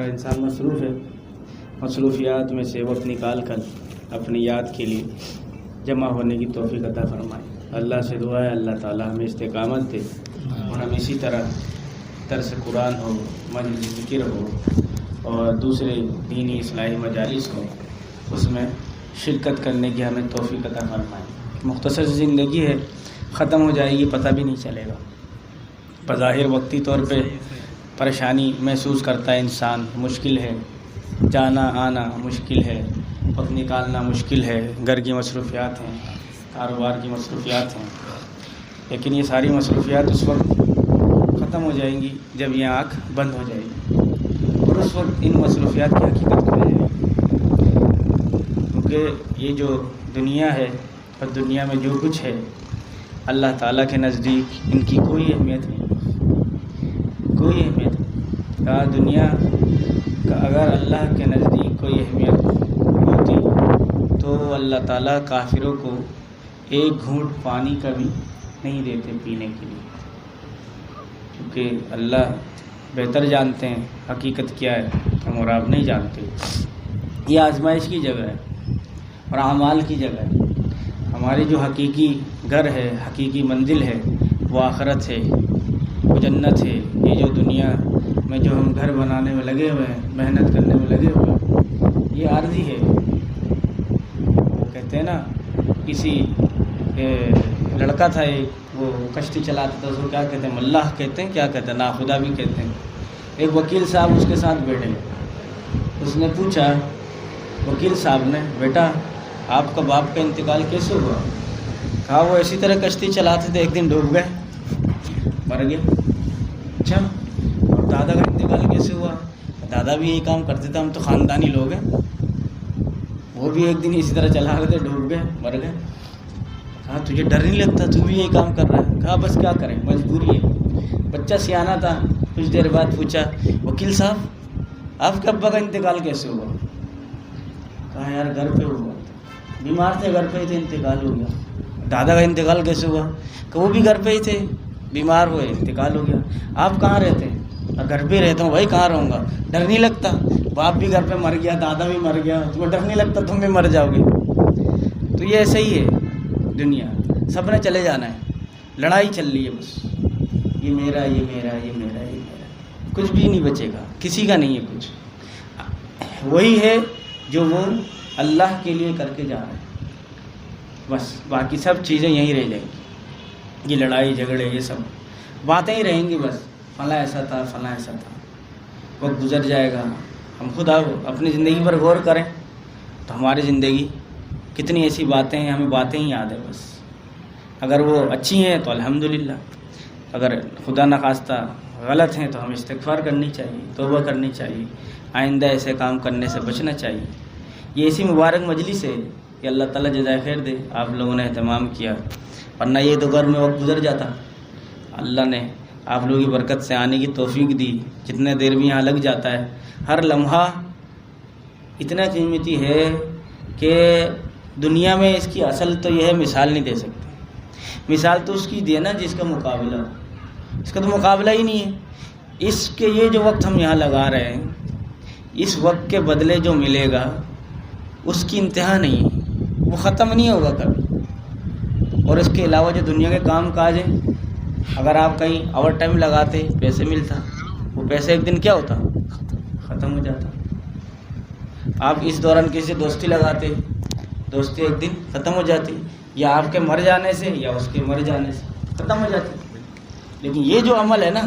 انسان مصروف ہے، مصروفیات میں سے وقت نکال کر اپنی یاد کے لیے جمع ہونے کی توفیق عطا فرمائے۔ اللہ سے دعا ہے اللہ تعالیٰ ہمیں استقامت دے اور ہم اسی طرح درس قرآن ہو، مجلس ذکر ہو اور دوسرے دینی اصلاحی مجالس ہو، اس میں شرکت کرنے کی ہمیں توفیق عطا فرمائے۔ مختصر زندگی ہے، ختم ہو جائے گی، پتہ بھی نہیں چلے گا۔ بظاہر وقتی طور پہ پریشانی محسوس کرتا ہے انسان، مشکل ہے، جانا آنا مشکل ہے، وقت نکالنا مشکل ہے، گھر کی مصروفیات ہیں، کاروبار کی مصروفیات ہیں، لیکن یہ ساری مصروفیات اس وقت ختم ہو جائیں گی جب یہ آنکھ بند ہو جائے گی، اور اس وقت ان مصروفیات کی حقیقت کھل جائے گی۔ کیونکہ یہ جو دنیا ہے اور دنیا میں جو کچھ ہے، اللہ تعالیٰ کے نزدیک ان کی کوئی اہمیت نہیں، کوئی اہمیت نہیں۔ کہا دنیا کا اگر اللہ کے نزدیک کوئی اہمیت ہوتی تو اللہ تعالیٰ کافروں کو ایک گھونٹ پانی کا بھی نہیں دیتے پینے کے لیے، کیونکہ اللہ بہتر جانتے ہیں حقیقت کیا ہے، ہم اور آپ نہیں جانتے۔ یہ آزمائش کی جگہ ہے اور اعمال کی جگہ ہے۔ ہماری جو حقیقی گھر ہے، حقیقی منزل ہے، وہ آخرت ہے، وہ جنت ہے۔ یہ جو دنیا میں جو ہم گھر بنانے میں لگے ہوئے ہیں، محنت کرنے میں لگے ہوئے ہیں، یہ عارضی ہے۔ وہ کہتے ہیں نا، کسی لڑکا تھا ایک، وہ کشتی چلاتا تھا، اس کو کیا کہتے ہیں، ملاح کہتے ہیں، کیا کہتے ہیں، ناخدا بھی کہتے ہیں۔ ایک وکیل صاحب اس کے ساتھ بیٹھے، اس نے پوچھا وکیل صاحب نے، بیٹا آپ کا باپ کا انتقال کیسے ہوا؟ کہا وہ اسی طرح کشتی چلاتے تھے، ایک دن ڈوب گئے، مر گئے۔ اچھا، اور دادا کا انتقال کیسے ہوا؟ دادا بھی یہی کام کرتے تھے، ہم تو خاندانی لوگ ہیں، وہ بھی ایک دن اسی طرح چلا رہے تھے، ڈوب گئے، مر گئے۔ کہا تجھے ڈر نہیں لگتا، تو بھی یہی کام کر رہا ہے؟ کہا بس کیا کریں، مجبوری ہے۔ بچہ سیانا تھا، کچھ دیر بعد پوچھا وکیل صاحب آپ کے ابا کا انتقال کیسے ہوا؟ کہا یار گھر پہ ہوا، بیمار تھے، گھر پہ ہی تھے، انتقال ہو گیا۔ دادا کا انتقال کیسے ہوا؟ کہ وہ بھی گھر پہ ہی تھے، بیمار ہوئے، انتقال ہو گیا۔ آپ کہاں رہتے ہیں؟ گھر پہ رہتا ہوں بھائی، کہاں رہوں گا؟ ڈر نہیں لگتا؟ باپ بھی گھر پہ مر گیا، دادا بھی مر گیا، تمہیں ڈر نہیں لگتا تم بھی مر جاؤ گے؟ تو یہ ایسا ہی ہے دنیا، سب نے چلے جانا ہے، لڑائی چل رہی ہے بس، یہ میرا، یہ میرا، یہ میرا، یہ میرا، کچھ بھی نہیں بچے گا، کسی کا نہیں ہے کچھ۔ وہی ہے جو وہ اللہ کے لیے کر کے جا رہے ہیں، بس باقی سب چیزیں یہیں رہ جائیں گی۔ یہ لڑائی جھگڑے یہ سب باتیں ہی رہیں گی، بس فلاں ایسا تھا، فلاں ایسا تھا، وقت گزر جائے گا۔ ہم خود اپنی زندگی پر غور کریں تو ہماری زندگی کتنی ایسی باتیں ہیں، ہمیں باتیں ہی یاد ہیں بس۔ اگر وہ اچھی ہیں تو الحمدللہ، اگر خدا نخواستہ غلط ہیں تو ہمیں استغفار کرنی چاہیے، توبہ کرنی چاہیے، آئندہ ایسے کام کرنے سے بچنا چاہیے۔ یہ ایسی مبارک مجلس ہے کہ اللہ تعالیٰ جزائے خیر دے، آپ لوگوں نے اہتمام کیا، ورنہ یہ تو گھر میں وقت گزر جاتا۔ اللہ نے آپ لوگوں کی برکت سے آنے کی توفیق دی، جتنے دیر بھی یہاں لگ جاتا ہے، ہر لمحہ اتنا قیمتی ہے کہ دنیا میں اس کی اصل تو یہ ہے، مثال نہیں دے سکتے۔ مثال تو اس کی دے نا جس کا مقابلہ ہو، اس کا تو مقابلہ ہی نہیں ہے۔ اس کے یہ جو وقت ہم یہاں لگا رہے ہیں، اس وقت کے بدلے جو ملے گا اس کی انتہا نہیں ہے، وہ ختم نہیں ہوگا کبھی۔ اور اس کے علاوہ جو دنیا کے کام کاج ہیں، اگر آپ کہیں اوور ٹائم لگاتے پیسے ملتا، وہ پیسے ایک دن کیا ہوتا، ختم ہو جاتا۔ آپ اس دوران کسی سے دوستی لگاتے، دوستی ایک دن ختم ہو جاتی، یا آپ کے مر جانے سے یا اس کے مر جانے سے ختم ہو جاتی۔ لیکن یہ جو عمل ہے نا،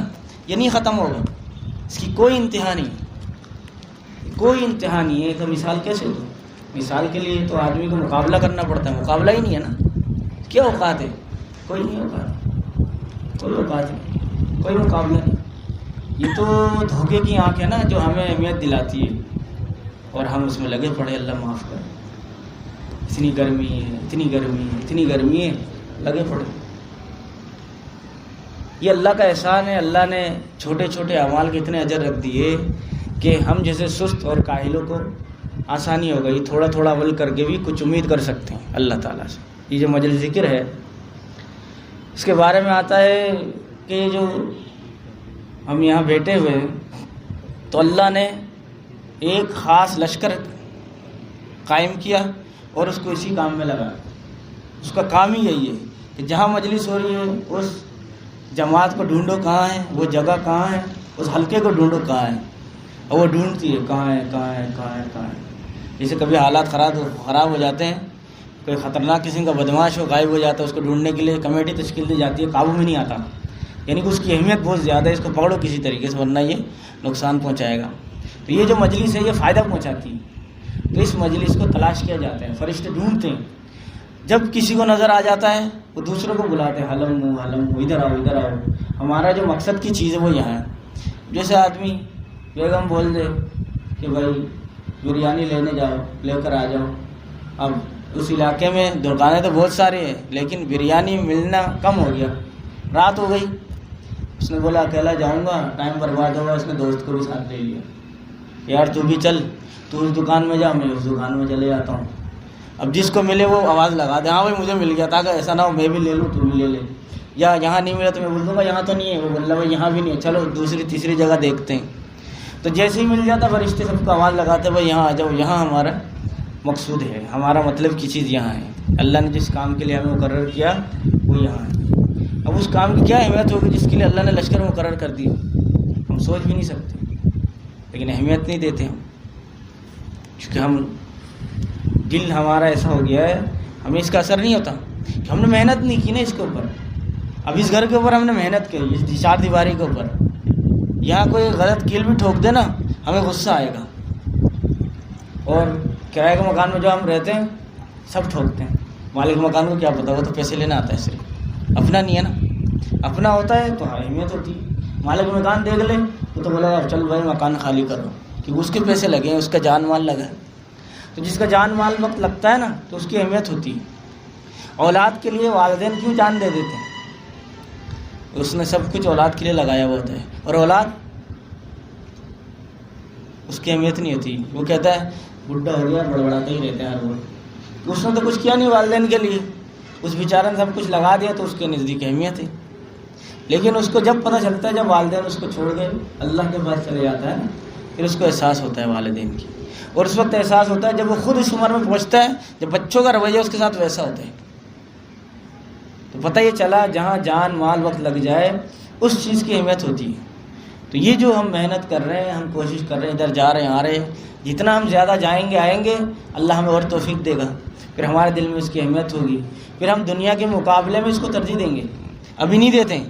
یہ نہیں ختم ہوگا، اس کی کوئی انتہا نہیں، کوئی انتہا نہیں ہے۔ تو مثال کیسے دو؟ مثال کے لیے تو آدمی کو مقابلہ کرنا پڑتا ہے، مقابلہ ہی نہیں ہے نا۔ کیا اوقات ہے؟ کوئی نہیں اوقات، کوئی اوقات نہیں، کوئی مقابلہ نہیں۔ یہ تو دھوکے کی آنکھ ہے نا جو ہمیں اہمیت دلاتی ہے، اور ہم اس میں لگے پڑے، اللہ معاف کرے، اتنی گرمی ہے، اتنی گرمی ہے، اتنی گرمی ہے، لگے پڑے۔ یہ اللہ کا احسان ہے، اللہ نے چھوٹے چھوٹے اعمال کے اتنے اجر رکھ دیے کہ ہم جیسے سست اور کاہلوں کو آسانی ہو گئی، تھوڑا تھوڑا عمل کر کے بھی کچھ امید کر سکتے ہیں اللہ تعالیٰ سے۔ یہ جو مجلس ذکر ہے، اس کے بارے میں آتا ہے کہ جو ہم یہاں بیٹھے ہوئے ہیں تو اللہ نے ایک خاص لشکر قائم کیا اور اس کو اسی کام میں لگا. اس کا کام ہی یہی ہے کہ جہاں مجلس ہو رہی ہے اس جماعت کو ڈھونڈو کہاں ہے، وہ جگہ کہاں ہے، اس حلقے کو ڈھونڈو کہاں ہے، اور وہ ڈھونڈتی ہے کہاں ہے کہاں ہے کہاں ہے کہاں ہے. جیسے کبھی حالات خراب ہو جاتے ہیں، کوئی خطرناک قسم کا بدماش ہو غائب ہو جاتا ہے، اس کو ڈھونڈنے کے لیے کمیٹی تشکیل دی جاتی ہے، قابو میں نہیں آتا. یعنی کہ اس کی اہمیت بہت زیادہ ہے، اس کو پکڑو کسی طریقے سے ورنہ یہ نقصان پہنچائے گا. تو یہ جو مجلس ہے یہ فائدہ پہنچاتی ہے. تو اس مجلس کو تلاش کیا جاتا ہے، فرشتے ڈھونڈتے ہیں. جب کسی کو نظر آ جاتا ہے وہ دوسروں کو بلاتے ہیں، حلم ہو ادھر آؤ ادھر آؤ، ہمارا جو مقصد کی چیز ہے وہ یہاں ہے. جیسے آدمی بیگم بول دے کہ بھائی بریانی لینے جاؤ، لے کر آ جاؤ. اب اس علاقے میں دکانیں تو بہت سارے ہیں لیکن بریانی ملنا کم ہو گیا. رات ہو گئی، اس نے بولا اکیلا جاؤں گا ٹائم برباد ہوگا. اس نے دوست کو بھی ساتھ لے لیا، یار تو بھی چل، تو اس دکان میں جا، میں اس دکان میں چلے جاتا ہوں. اب جس کو ملے وہ آواز لگا دے، ہاں بھائی مجھے مل گیا، تاکہ ایسا نہ ہو میں بھی لے لوں تو بھی لے لے. یا یہاں نہیں ملا تو میں بول دوں گا یہاں تو نہیں ہے، وہ بول رہا بھائی یہاں بھی نہیں ہے، چلو دوسری تیسری جگہ دیکھتے ہیں. تو جیسے ہی مل جاتا فرشتے سب کو آواز لگاتے بھائی یہاں آ جاؤ، یہاں ہمارا مقصود ہے، ہمارا مطلب کی چیز یہاں ہے. اللہ نے جس کام کے لیے ہمیں مقرر کیا وہ یہاں ہے. اب اس کام کی کیا اہمیت ہوگی جس کے لیے اللہ نے لشکر مقرر کر دی، ہم سوچ بھی نہیں سکتے. لیکن اہمیت نہیں دیتے ہم، کیونکہ ہم دل ہمارا ایسا ہو گیا ہے، ہمیں اس کا اثر نہیں ہوتا کہ ہم نے محنت نہیں کی نا اس کے اوپر. اب اس گھر کے اوپر ہم نے محنت کی، اس چار دیواری کے اوپر. یہاں کوئی غلط کیل بھی ٹھوک دے نا ہمیں غصہ آئے گا. اور کرائے کے مکان میں جو ہم رہتے ہیں سب ٹھوکتے ہیں، مالک مکان کو کیا پتا، وہ تو پیسے لینا آتا ہے، صرف اپنا نہیں ہے نا. اپنا ہوتا ہے تو اہمیت ہوتی ہے. مالک مکان دیکھ لے تو بولے گا چل بھائی مکان خالی کرو، کیونکہ اس کے پیسے لگے ہیں، اس کا جان مال لگا ہے. تو جس کا جان مال وقت لگتا ہے نا تو اس کی اہمیت ہوتی ہے. اولاد کے لیے والدین کیوں جان دے دیتے ہیں؟ اس نے سب کچھ اولاد کے لیے لگایا ہوا ہوتا ہے، اور اولاد اس کی اہمیت نہیں ہوتی. وہ کہتا ہے بڈھا ہو گیا بڑبڑاتا ہی رہتا ہے ہر وقت، اس نے تو کچھ کیا نہیں والدین کے لیے، اس بیچارے نے سب کچھ لگا دیا تو اس کے نزدیک اہمیت ہے. لیکن اس کو جب پتہ چلتا ہے، جب والدین اس کو چھوڑ کے اللہ کے پاس چلے جاتا ہے نا، پھر اس کو احساس ہوتا ہے والدین کی. اور اس وقت احساس ہوتا ہے جب وہ خود اس عمر میں پہنچتا ہے جب بچوں کا رویہ اس کے ساتھ ویسا ہوتا ہے. تو پتہ یہ چلا جہاں جان مال وقت لگ جائے اس چیز کی اہمیت ہوتی ہے. تو یہ جو ہم محنت کر رہے ہیں، ہم کوشش کر رہے ہیں، ادھر جا رہے ہیں آ رہے ہیں، جتنا ہم زیادہ جائیں گے آئیں گے اللہ ہمیں اور توفیق دے گا. پھر ہمارے دل میں اس کی اہمیت ہوگی، پھر ہم دنیا کے مقابلے میں اس کو ترجیح دیں گے. ابھی نہیں دیتے ہیں،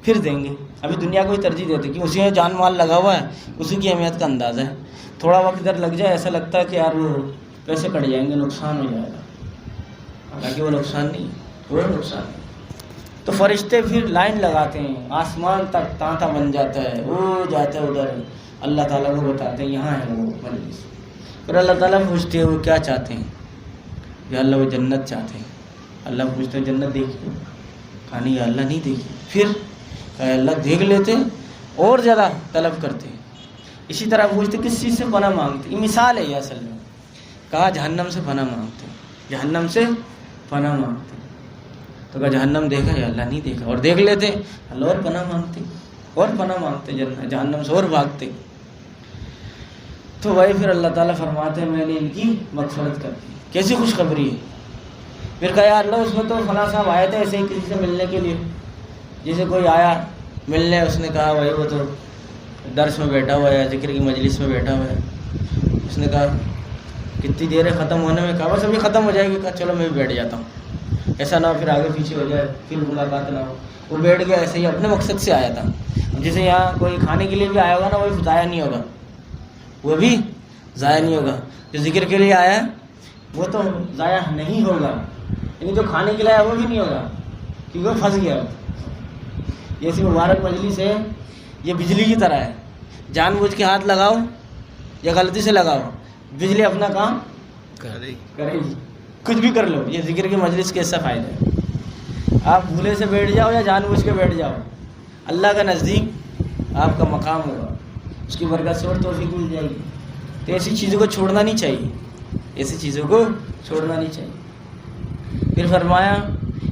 پھر دیں گے. ابھی دنیا کو ہی ترجیح دیتے کہ اسی میں جان مال لگا ہوا ہے، اسی کی اہمیت کا اندازہ ہے. تھوڑا وقت ادھر لگ جائے ایسا لگتا ہے کہ یار وہ پیسے کٹ جائیں گے، نقصان ہو جائے گا. حالانکہ وہ نقصان نہیں ہے، وہ نقصان ہے. تو فرشتے پھر لائن لگاتے ہیں، آسمان تک تانتا بن جاتا ہے، وہ جاتا ہے ادھر، اللہ تعالیٰ کو بتاتے ہیں یہاں ہے وہ مجلس. پھر اللہ تعالیٰ پوچھتے ہیں وہ کیا چاہتے ہیں، یا اللہ وہ جنت چاہتے ہیں. اللہ پوچھتے ہیں جنت دیکھی؟ کہا نہیں یا اللہ نہیں دیکھی. پھر کہا اللہ دیکھ لیتے اور زیادہ طلب کرتے ہیں. اسی طرح پوچھتے کس چیز سے پناہ مانگتے. یہ مثال ہے یہ اصل میں. کہا جہنم سے پناہ مانگتے، جہنم سے پناہ مانگتے. تو کہا جہنم دیکھا یا اللہ نہیں دیکھا. اور دیکھ لیتے اللہ اور پناہ مانگتے اور پناہ مانگتے جہنم سے اور بھاگتے. تو وہی پھر اللہ تعالیٰ فرماتے ہیں میں نے ان کی مغفرت کر دی. کیسی خوشخبری ہے. پھر کہا یا اللہ اس میں تو فلاں صاحب آئے تھے ایسے ہی کسی سے ملنے کے لیے، جیسے کوئی آیا ملنے، اس نے کہا بھائی وہ تو درس میں بیٹھا ہوا ہے، ذکر کی مجلس میں بیٹھا ہوا ہے. اس نے کہا کتنی دیر ہے ختم ہونے میں؟ کہا بس ابھی ختم ہو جائے گی. کہا چلو میں بھی بیٹھ جاتا ہوں، ایسا نہ ہو پھر آگے پیچھے ہو جائے، پھر ملاقات نہ ہو. وہ بیٹھ گیا، ایسے ہی اپنے مقصد سے آیا تھا. جیسے یہاں کوئی کھانے کے لیے بھی آیا ہوگا نا، وہ بھی ضائع نہیں ہوگا، وہ بھی ضائع نہیں ہوگا. جو ذکر کے لیے آیا ہے وہ تو ضائع نہیں ہوگا، لیکن جو کھانے کے لیے آیا وہ بھی نہیں ہوگا کیونکہ وہ پھنس گیا. جیسی مبارک مجلس ہے یہ بجلی کی طرح ہے، جان بوجھ کے ہاتھ لگاؤ یا غلطی سے لگاؤ بجلی اپنا کام کرے گی. کچھ بھی کر لو، یہ ذکر کی مجلس کے ایسا فائدہ ہے. آپ بھولے سے بیٹھ جاؤ یا جان بوجھ کے بیٹھ جاؤ، اللہ کا نزدیک آپ کا مقام ہوگا، اس کی برکت سے اور توفیق مل جائے گی. تو ایسی چیزوں کو چھوڑنا نہیں چاہیے، ایسی چیزوں کو چھوڑنا نہیں چاہیے. پھر فرمایا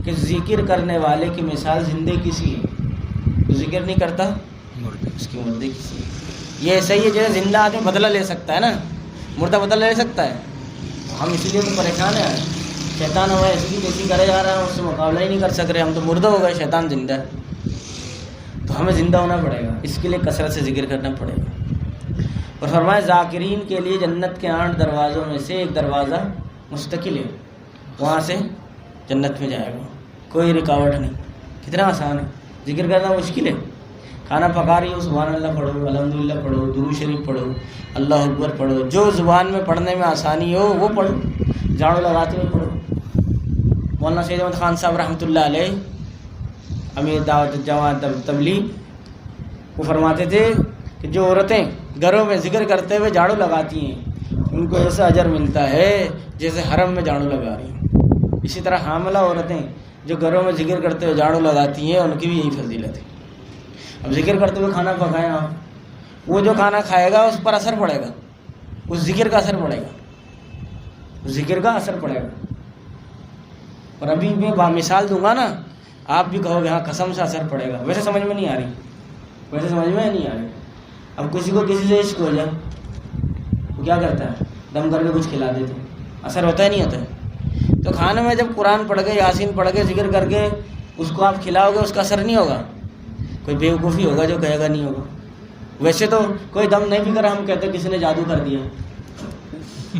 کہ ذکر کرنے والے کی مثال زندے کسی ہے، جو ذکر نہیں کرتا اس کی مردے کسی ہے. یہ ایسا ہی ہے جیسے زندہ آدمی بدلہ لے سکتا ہے نا، مردہ بدلہ لے سکتا ہے. ہم اسی لیے تو پریشان ہیں. شیطان ہوا ایسی جیسی کرے جا رہا ہے، اس سے مقابلہ ہی نہیں کر سک رہے. ہم تو مردہ ہو گئے، شیطان زندہ ہے. تو ہمیں زندہ ہونا پڑے گا، اس کے لیے کثرت سے ذکر کرنا پڑے گا. اور فرمایا ذاکرین کے لیے جنت کے 8 دروازوں میں سے ایک دروازہ مستقل ہے، وہاں سے جنت میں جائے گا، کوئی رکاوٹ نہیں. کتنا آسان ہے، ذکر کرنا مشکل ہے. کھانا پکا رہی ہو سبحان اللہ پڑھو، الحمدللہ پڑھو، درود شریف پڑھو، اللہ اکبر پڑھو، جو زبان میں پڑھنے میں آسانی ہو وہ پڑھو. جھاڑو لگاتے ہوئے پڑھو. مولانا سید احمد خان صاحب رحمۃ اللہ علیہ امیر دعوت جماعت تبلیغ وہ فرماتے تھے کہ جو عورتیں گھروں میں ذکر کرتے ہوئے جھاڑو لگاتی ہیں ان کو ایسا اجر ملتا ہے جیسے حرم میں جھاڑو لگا رہی ہیں. اسی طرح حاملہ عورتیں جو گھروں میں ذکر کرتے ہوئے جھاڑو لگاتی ہیں ان کی بھی یہی فضیلت ہے. اب ذکر کرتے ہوئے کھانا پکائیں آپ، وہ جو کھانا کھائے گا اس پر اثر پڑے گا، اس ذکر کا اثر پڑے گا، اس ذکر کا اثر پڑے گا. اور ابھی میں مثال دوں گا نا، آپ بھی کہو گے ہاں قسم سے اثر پڑے گا. ویسے سمجھ میں نہیں آ رہی، ویسے سمجھ میں نہیں آ رہی. اب کسی کو کسی سے عشق ہو جائے وہ کیا کرتا ہے، دم کر کے کچھ کھلا دیتے، اثر ہوتا ہے نہیں ہوتا ہے. تو کھانے میں جب قرآن پڑھ کے یاسین پڑھ کے ذکر کر کے اس کو آپ کھلاؤ گے اس کا اثر نہیں ہوگا. کوئی بیوقوفی ہوگا جو کہے گا نہیں ہوگا. ویسے تو کوئی دم نہیں بھی کرے ہم کہتے کسی نے جادو کر دیا،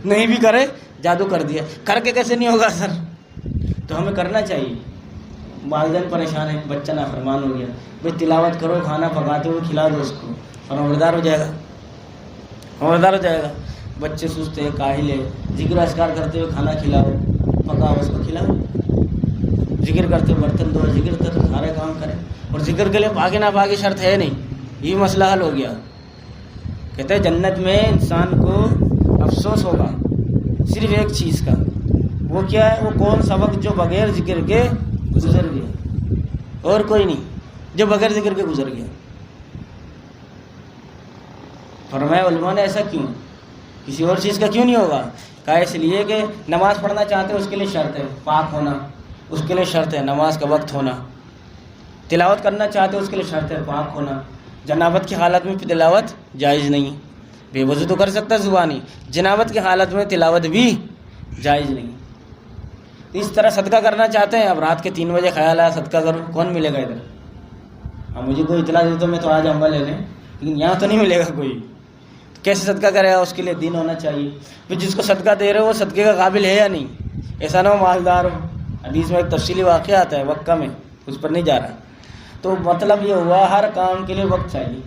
نہیں بھی کرے جادو کر دیا، کر کے کیسے نہیں ہوگا اثر. تو ہمیں کرنا چاہیے. والدین پریشان ہیں، بچہ نافرمان ہو گیا، بھائی تلاوت کرو، کھانا پکاتے ہوئے کھلا دو اس کو، اور خبردار ہو جائے گا، خبردار ہو جائے گا. بچے سوچتے ہیں کاہل ہے، ذکر اذکار کرتے ہوئے کھانا کھلاؤ، پکاؤ اس کو کھلاؤ، ذکر کرتے ہوئے برتن دھو، ذکر کرتے سارے کام کریں. اور ذکر کے لیے پاکی نہ پاکی شرط ہے نہیں، یہ مسئلہ حل ہو گیا. کہتے ہیں جنت میں انسان کو افسوس ہوگا صرف ایک چیز کا، وہ کیا ہے، وہ کون سا وقت جو بغیر ذکر کے گزر گیا، اور کوئی نہیں، جو بغیر ذکر کے گزر گیا. فرمایا علماء نے ایسا کیوں، کسی اور چیز کا کیوں نہیں ہوگا؟ کہا اس لیے کہ نماز پڑھنا چاہتے ہیں اس کے لیے شرط ہے پاک ہونا، اس کے لیے شرط ہے نماز کا وقت ہونا. تلاوت کرنا چاہتے ہیں اس کے لیے شرط ہے پاک ہونا. جنابت کی حالت میں تلاوت جائز نہیں، بے وضو تو کر سکتا زبانی، جنابت کی حالت میں تلاوت بھی جائز نہیں. اس طرح صدقہ کرنا چاہتے ہیں، اب رات کے 3 بجے خیال آیا صدقہ کروں، کون ملے گا ادھر؟ اب مجھے کوئی اطلاع دے تو میں تو آ جاؤں گا لینے، لیکن یہاں تو نہیں ملے گا کوئی. کیسے صدقہ کرے گا؟ اس کے لیے دین ہونا چاہیے. پھر جس کو صدقہ دے رہے ہو وہ صدقے کا قابل ہے یا نہیں، ایسا نہ ہو مالدار ہو. حدیث میں ایک تفصیلی واقعہ آتا ہے وقت میں، اس پر نہیں جا رہا. تو مطلب یہ ہوا ہر کام کے لیے وقت چاہیے،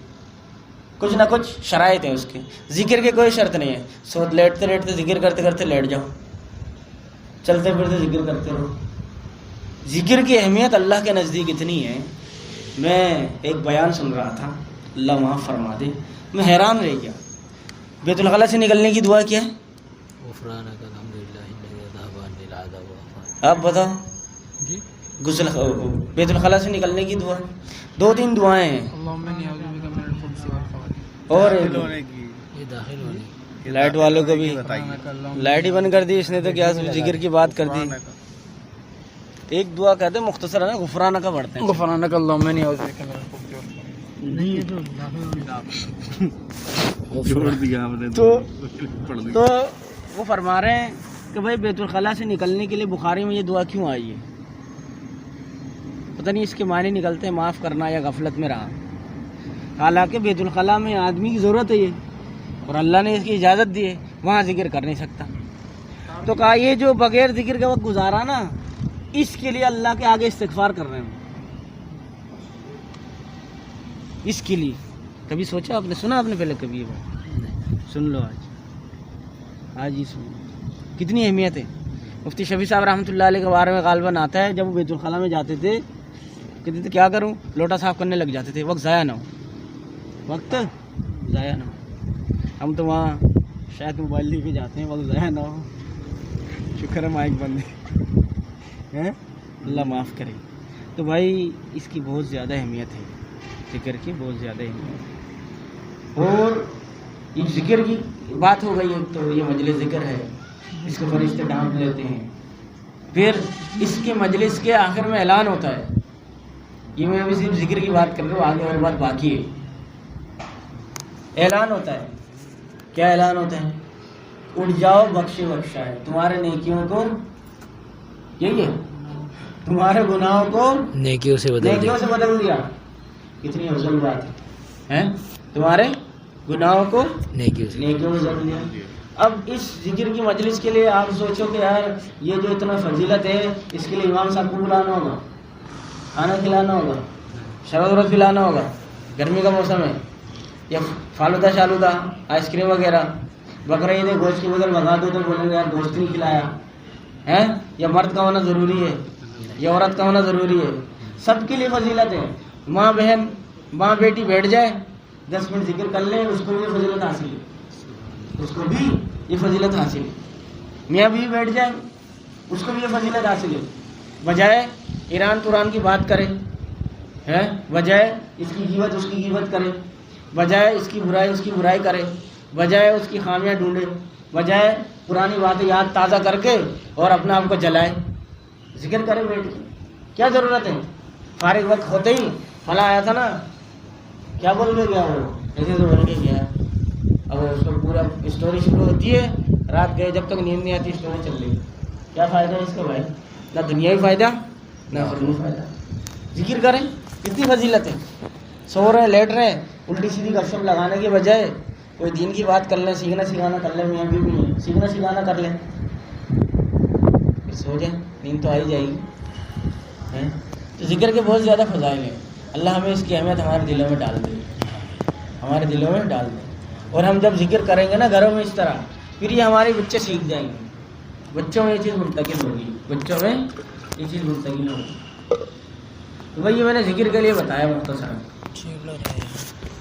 کچھ نہ کچھ شرائط ہیں اس کے. ذکر کی کوئی شرط نہیں ہے، سو لیٹتے لیٹتے ذکر کرتے کرتے لیٹ جاؤ، چلتے پھرتے ذکر کرتے رہو. ذکر کی اہمیت اللہ کے نزدیک اتنی ہے. میں ایک بیان سن رہا تھا، اللہ معاف فرما دے، میں حیران رہ گیا. بیت الخلاء سے نکلنے کی دعا کیا ہے؟ آپ بتاؤ جی. غسل بیت الخلاء سے نکلنے کی دعا 2-3 دعائیں ہیں، اور لائٹ والوں کو بھی لائٹ ہی بند کر دی اس نے، تو کیا ذکر کی بات کر دی. ایک دعا کہتے ہیں مختصر ہے نا، غفرانہ کا پڑھتے ہیں، غفرانہ کا اللہم انی اعوذ بک من تو وہ فرما رہے ہیں کہ بھائی بیت الخلاء سے نکلنے کے لیے بخاری میں یہ دعا کیوں آئی ہے؟ پتہ نہیں اس کے معنی نکلتے ہیں معاف کرنا یا غفلت میں رہا. حالانکہ بیت الخلاء میں آدمی کی ضرورت ہے یہ، اور اللہ نے اس کی اجازت دی ہے، وہاں ذکر کر نہیں سکتا. تو کہا یہ جو بغیر ذکر کے وقت گزارا نا، اس کے لیے اللہ کے آگے استغفار کر رہے ہیں. اس کے لیے کبھی سوچا آپ نے، سنا آپ نے پہلے کبھی یہ بات؟ سن لو آج ہی سن لو کتنی اہمیت ہے. مفتی شفیع صاحب رحمۃ اللہ علیہ کے بارے میں غالباً آتا ہے، جب وہ بیت الخلاء میں جاتے تھے کہتے تھے کیا کروں، لوٹا صاف کرنے لگ جاتے تھے، وقت ضائع نہ ہو، وقت ضائع نہ ہو. ہم تو وہاں شاید موبائل لے کے جاتے ہیں، وقت ضائع نہ ہو. شکر ہے مائک بند ہے، اللہ معاف کرے. تو بھائی اس کی بہت زیادہ اہمیت ہے، ذکر کی بہت زیادہ اہمیت ہے. اور یہ ذکر کی بات ہو گئی ہے، تو یہ مجلس ذکر ہے، اس کو فرشتے ڈھانپ لیتے ہیں. پھر اس کے مجلس کے آخر میں اعلان ہوتا ہے. یہ میں ابھی صرف ذکر کی بات کر رہا ہوں، آگے اور بات باقی ہے. اعلان ہوتا ہے. کیا اعلان ہوتا ہے؟ اٹھ جاؤ بخشے بخشا ہے، تمہارے نیکیوں کو، یہی ہے، تمہارے گناہوں کو نیکیوں سے بدل دیا. کتنی افضل بات ہے، تمہارے گناہوں کو نیکیوں سے. نیکیوں میں بدل دیا. اب اس ذکر کی مجلس کے لیے آپ سوچو کہ یار یہ جو اتنا فضیلت ہے، اس کے لیے امام صاحب کو بلانا ہوگا، کھانا کھلانا ہوگا، شربت وربت پلانا ہوگا، گرمی کا موسم ہے، یا فالودہ شالودہ آئس کریم وغیرہ، بقرعید ہے گوشت کے بغیر بھگا دو تو بولیں گے یار گوشت نہیں کھلایا ہے. یا مرد کا ہونا ضروری ہے یا عورت کا ہونا ضروری ہے، سب کے لیے فضیلت ہے. ماں بہن، ماں بیٹی بیٹھ جائے 10 منٹ ذکر کر لیں، اس کو بھی فضیلت حاصل ہے، اس کو بھی یہ فضیلت حاصل ہے. میاں بیوی بیٹھ جائے، اس کو بھی یہ فضیلت حاصل ہے. بجائے ایران قرآن کی بات کرے، بجائے اس کی غیبت اس کی غیبت کرے، بجائے اس کی برائی کرے، بجائے اس کی خامیاں ڈھونڈے، بجائے پرانی باتیں یاد تازہ کر کے اور اپنے آپ کو جلائے، ذکر کرے بیٹھ کے. کیا ضرورت ہے؟ فارغ وقت ہوتے ہی فلاں آیا تھا نا، کیا بول کے گیا وہ، ایسے تو بول کے گیا. اب اس کو پورا اسٹوری شروع ہوتی ہے، رات گئے جب تک نیند نہیں آتی اسٹوری چل رہی. کیا فائدہ ہے اس کا بھائی؟ نہ دنیاوی فائدہ نہ آخرتی فائدہ. ذکر کریں، کتنی فضیلت ہے. سو رہے لیٹ رہے، الٹی سیدھی گپ شپ لگانے کے بجائے کوئی دین کی بات کر لیں، سیکھنا سکھانا کر لیں. میاں بیوی بھی سیکھنا سکھانا کر لیں، پھر سو جائیں، نیند تو آ ہی جائے گی. تو ذکر کے بہت زیادہ فضائل ہیں. اللہ ہمیں اس کی اہمیت ہمارے دلوں میں ڈال دے، ہمارے دلوں میں ڈال دے. اور ہم جب ذکر کریں گے نا گھروں میں اس طرح، پھر یہ ہمارے بچے سیکھ جائیں گے. بچوں میں یہ چیز منتقل ہوگی، بچوں میں یہ چیز منتقل ہوگی. تو بھائی یہ میں نے ذکر کے لیے بتایا مختصر.